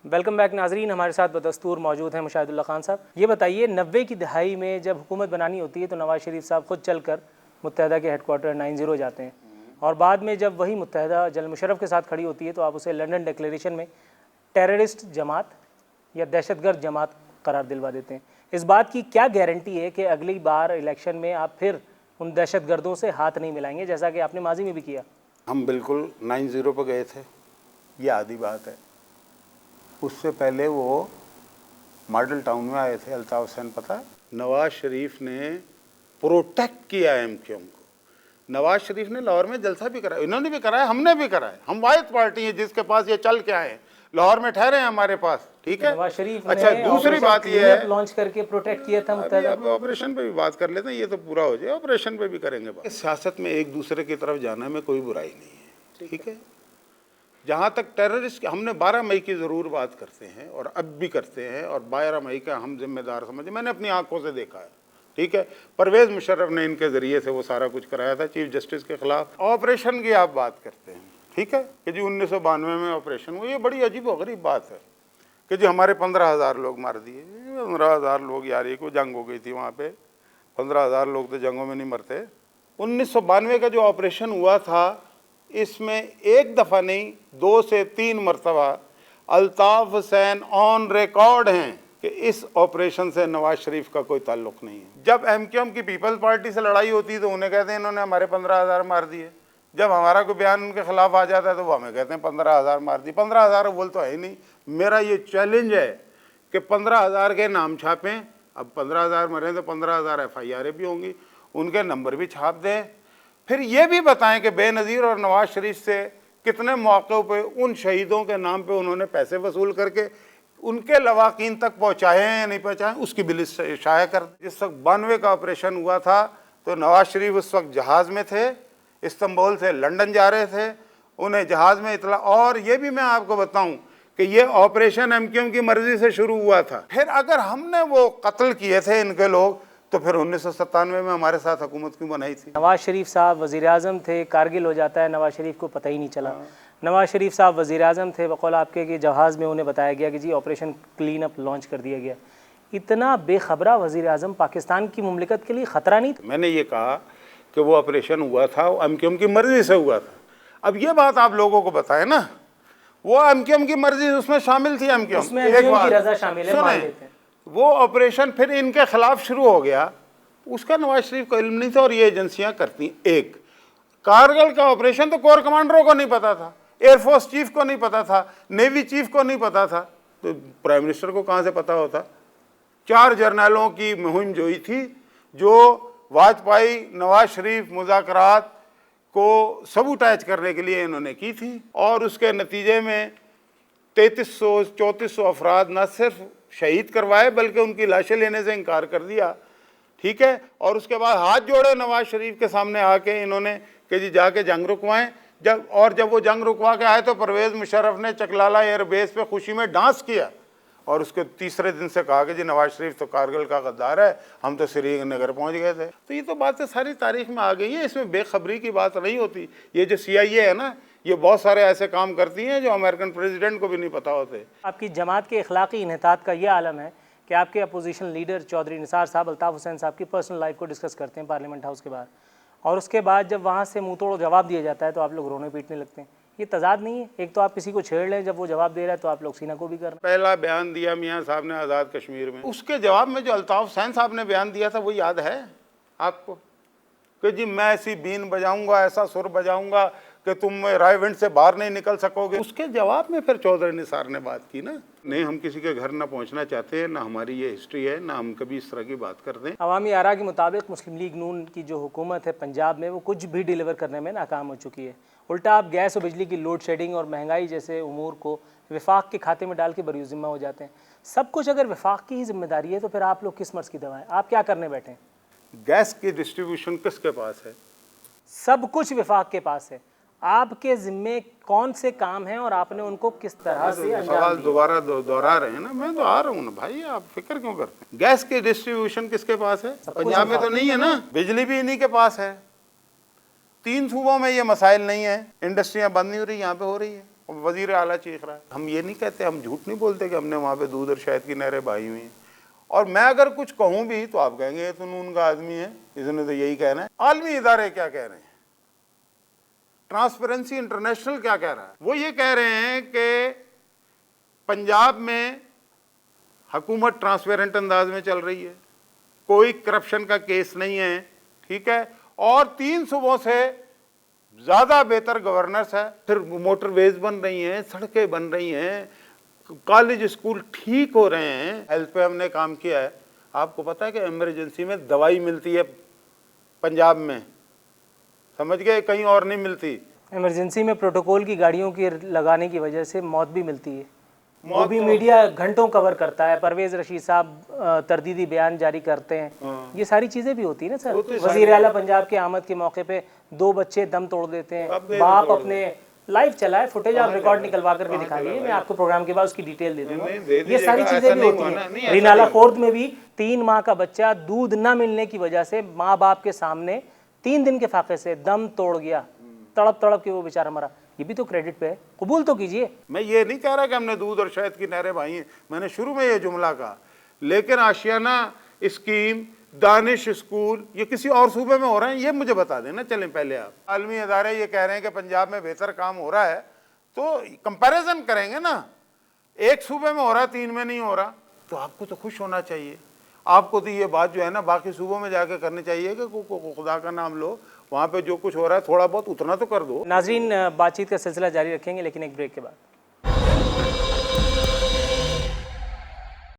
Welcome back नाजरीन, हमारे साथ बदस्तूर मौजूद हैं मुशाहिदुल्लाह खान साहब। ये बताइए, 90 की दहाई में जब हुकूमत बनानी होती है तो नवाज़ शरीफ साहब खुद चलकर मुत्तहदा के हेडक्वार्टर 90 जाते हैं, और बाद में जब वही मुत्तहदा जनरल मुशर्रफ के साथ खड़ी होती है तो आप उसे लंदन डिक्लेरेशन में टेररिस्ट जमात या दहशतगर्द जमात करार दिलवा देते हैं। इस बात की क्या गारंटी है कि अगली बार इलेक्शन में आप फिर उन दहशतगर्दों से हाथ नहीं मिलाएंगे, जैसा कि आपने माजी में भी किया? हम बिल्कुल 90 पर गए थे, ये आधी बात है। उससे पहले वो मॉडल टाउन में आए थे, अल्ताफ हुसैन पता है। नवाज शरीफ ने प्रोटेक्ट किया एमक्यूएम को। नवाज शरीफ ने लाहौर में जलसा भी कराया, इन्होंने भी कराया, हमने भी कराया। हम वाहिद पार्टी है जिसके पास ये चल के आए, लाहौर में ठहरे हैं हमारे पास, ठीक है। नवाज शरीफ अच्छा, दूसरी बात ये है, लॉन्च करके प्रोटेक्ट किया था। अब ऑपरेशन पे भी बात कर लेते हैं, ये तो पूरा हो जाए, ऑपरेशन पे भी करेंगे बात। सियासत में एक दूसरे की तरफ जाने में कोई बुराई नहीं है, ठीक है। जहाँ तक टेररिस्ट, हमने 12 मई की ज़रूर बात करते हैं और अब भी करते हैं, और 12 मई का हम जिम्मेदार समझे, मैंने अपनी आंखों से देखा है, ठीक है। परवेज़ मुशर्रफ ने इनके ज़रिए से वो सारा कुछ कराया था चीफ जस्टिस के ख़िलाफ़। ऑपरेशन की आप बात करते हैं, ठीक है, कि जी 1992 में ऑपरेशन हुआ। ये बड़ी अजीब व गरीब बात है कि जी हमारे 15,000 लोग मार दिए। 15,000 लोग, यार ये कोई जंग हो गई थी वहाँ पे, 15,000 लोग तो जंगों में नहीं मरते। 1992 का जो ऑपरेशन हुआ था, इसमें एक दफ़ा नहीं 2 से 3 मरतबा अल्ताफ हुसैन ऑन रिकॉर्ड हैं कि इस ऑपरेशन से नवाज शरीफ का कोई ताल्लुक़ नहीं है। जब एमक्यूएम की पीपल्स पार्टी से लड़ाई होती है तो उन्हें कहते हैं इन्होंने हमारे 15,000 मार दिए। जब हमारा कोई बयान उनके खिलाफ आ जाता है तो वो हमें कहते हैं 15,000 मार दिए। 15,000 बोल तो है ही नहीं। मेरा ये चैलेंज है कि 15,000 के नाम छापें। अब 15,000 मरें तो 15,000 FIR भी होंगी, उनके नंबर भी छाप दें। फिर ये भी बताएं कि बेनज़ीर और नवाज शरीफ से कितने मौक़ों पे उन शहीदों के नाम पे उन्होंने पैसे वसूल करके उनके लवाकीन तक पहुँचाए हैं या नहीं पहुँचाए, उसकी भी लिस्ट शाया कर। जिस वक्त 92 का ऑपरेशन हुआ था तो नवाज शरीफ उस वक्त जहाज़ में थे, इस्तांबुल से लंदन जा रहे थे, उन्हें जहाज़ में इतला। और ये भी मैं आपको बताऊँ कि ये ऑपरेशन एमक्यूएम की मर्ज़ी से शुरू हुआ था। फिर अगर हमने वो कत्ल किए थे इनके लोग, तो फिर 1997 में हमारे साथ हुकूमत क्यों बनाई थी? नवाज शरीफ साहब वज़ीर आज़म थे, कारगिल हो जाता है, नवाज शरीफ को पता ही नहीं चला। नवाज शरीफ साहब वज़ीर आज़म थे, बकौल आपके कि जहाज़ में उन्हें बताया गया कि जी ऑपरेशन क्लीन अप लॉन्च कर दिया गया। इतना बेखबरा वज़ीर आज़म पाकिस्तान की मुमलिकत के लिए ख़तरा नहीं था? मैंने ये कहा कि वो ऑपरेशन हुआ था, वो एमक्यूएम की मर्ज़ी से हुआ था। अब ये बात आप लोगों को बताएं ना, वो एमक्यूएम की मर्ज़ी उसमें शामिल थी। एमक्यूएम की रज़ा शामिल है, मान लेते हैं। वो ऑपरेशन फिर इनके खिलाफ शुरू हो गया, उसका नवाज शरीफ को इल्म नहीं था और ये एजेंसियां करती। एक कारगिल का ऑपरेशन तो कोर कमांडरों को नहीं पता था, एयरफोर्स चीफ को नहीं पता था, नेवी चीफ को नहीं पता था, तो प्राइम मिनिस्टर को कहाँ से पता होता? 4 जर्नलों की मुहिम जो ही थी, जो वाजपेयी नवाज शरीफ मुज़ाकरात को सबूटाइज करने के लिए इन्होंने की थी, और उसके नतीजे में 3300-3400 अफराद न सिर्फ शहीद करवाए बल्कि उनकी लाशें लेने से इनकार कर दिया, ठीक है। और उसके बाद हाथ जोड़े नवाज शरीफ के सामने आके इन्होंने कि जी जाके जंग रुकवाएं। जब वो जंग रुकवा के आए तो परवेज़ मुशर्रफ ने चकलाला एयरबेस पे खुशी में डांस किया, और उसके तीसरे दिन से कहा कि जी नवाज शरीफ तो कारगिल का गद्दार है, हम तो श्रीनगर पहुंच गए थे। तो ये तो बातें सारी तारीख में आ गई है, इसमें बेखबरी की बात नहीं होती। ये जो CIA है ना, ये बहुत सारे ऐसे काम करती हैं जो अमेरिकन प्रेसिडेंट को भी नहीं पता होते। आपकी जमात के अखलाकी इन्हतात का ये आलम है कि आपके अपोजिशन लीडर चौधरी निसार साहब अल्ताफ हुसैन साहब की पर्सनल लाइफ को डिस्कस करते हैं पार्लियामेंट हाउस के बाहर, और उसके बाद जब वहाँ से मुँह तोड़ जवाब दिया जाता है तो आप लोग रोने पीटने लगते हैं। ये तजाद नहीं है? एक तो आप किसी को छेड़ लें, जब वो जवाब दे रहा है तो आप लोग सीना को भी कर रहे हैं। पहला बयान दिया मियाँ साहब ने आज़ाद कश्मीर में, उसके जवाब में जो अल्ताफ हुसैन साहब ने बयान दिया था वो याद है आपको कि जी मैं ऐसी बीन बजाऊंगा, ऐसा सुर बजाऊंगा कि तुम रायविंड से बाहर नहीं निकल सकोगे। उसके जवाब में फिर चौधरी निसार ने बात की ना, नहीं हम किसी के घर ना पहुंचना चाहते हैं, ना हमारी ये हिस्ट्री है, ना हम कभी इस तरह की बात करते हैं। अवामी आरा के मुताबिक मुस्लिम लीग नून की जो हुकूमत है पंजाब में, वो कुछ भी डिलीवर करने में नाकाम हो चुकी है। उल्टा आप गैस और बिजली की लोड शेडिंग और महंगाई जैसे उमूर को विफाक के खाते में डाल के बरी ज़िम्मा हो जाते हैं। सब कुछ अगर विफाक की ही जिम्मेदारी है तो फिर आप लोग किस मर्ज़ की दवा है? आप क्या करने बैठे हैं? गैस की डिस्ट्रीब्यूशन किसके पास है? सब कुछ विफाक के पास है। आपके जिम्मे कौन से काम हैं और आपने उनको किस तरह से अंजाम सवाल दोबारा दोहरा रहे हैं ना, मैं तो आ रहा हूँ ना भाई, आप फिक्र क्यों करते हैं? गैस की डिस्ट्रीब्यूशन किसके पास है? पंजाब में तो नहीं है ना, बिजली भी इन्हीं के पास है। 3 सूबों में ये मसाइल नहीं है, इंडस्ट्रियां बंद नहीं हो रही, यहाँ पे हो रही है। वजीर आला चीख रहा है। हम ये नहीं कहते, हम झूठ नहीं बोलते कि हमने वहाँ पे दूध और शहद की नहरें बहाई हुई हैं। और मैं अगर कुछ कहूँ भी तो आप कहेंगे ये तो नून का आदमी है, इसने तो यही कहना है। आलमी इदारे क्या कह रहे हैं, ट्रांसपेरेंसी इंटरनेशनल क्या कह रहा है? वो ये कह रहे हैं कि पंजाब में हुकूमत ट्रांसपेरेंट अंदाज में चल रही है, कोई करप्शन का केस नहीं है, ठीक है, और 3 सूबों से ज़्यादा बेहतर गवर्नेंस है। फिर मोटरवेज बन रही हैं, सड़कें बन रही हैं, कॉलेज स्कूल ठीक हो रहे हैं। हेल्थ पे हमने काम किया है। आपको पता है कि इमरजेंसी में दवाई मिलती है पंजाब में, समझ गए, कहीं और नहीं मिलती। इमरजेंसी में प्रोटोकॉल की गाड़ियों की लगाने की वजह से मौत भी मिलती है, वो भी मीडिया घंटों कवर करता है। परवेज रशीद साहब तरदीदी बयान जारी करते हैं, ये सारी चीज़ें भी होती है ना सर। वज़ीर आला पंजाब के आमद के मौके पे 2 बच्चे दम तोड़ देते हैं, बाप अपने लाइव चला है, फुटेज आप रिकॉर्ड निकलवा करके दिखा दीजिए, मैं आपको प्रोग्राम के बाद उसकी डिटेल दे दूंगा। ये सारी चीज़ें भी होती हैं। रिनाला खोर्द में भी 3 माह का बच्चा दूध न मिलने की वजह से माँ बाप के सामने 3 दिन के फाके से दम तोड़ गया, तड़प तड़प के वो बेचारा मरा। ये भी तो क्रेडिट पे है, कबूल तो कीजिए। मैं ये नहीं कह रहा कि हमने दूध और शहद की नहरें बहाई हैं, मैंने शुरू में ये जुमला कहा, लेकिन आशियाना स्कीम, दानिश स्कूल, ये किसी और सूबे में हो रहे हैं, ये मुझे बता देना। चलें पहले आप, आलमी अदारे ये कह रहे हैं कि पंजाब में बेहतर काम हो रहा है, तो कंपैरिजन करेंगे ना। एक सूबे में हो रहा है, 3 में नहीं हो रहा, तो आपको तो खुश होना चाहिए। आपको तो ये बात जो है ना बाकी सूबों में जाके करनी चाहिए कि खुदा का नाम लो, वहाँ पे जो कुछ हो रहा है थोड़ा बहुत उतना तो कर दो। नाजरीन, बातचीत का सिलसिला जारी रखेंगे लेकिन एक ब्रेक के बाद।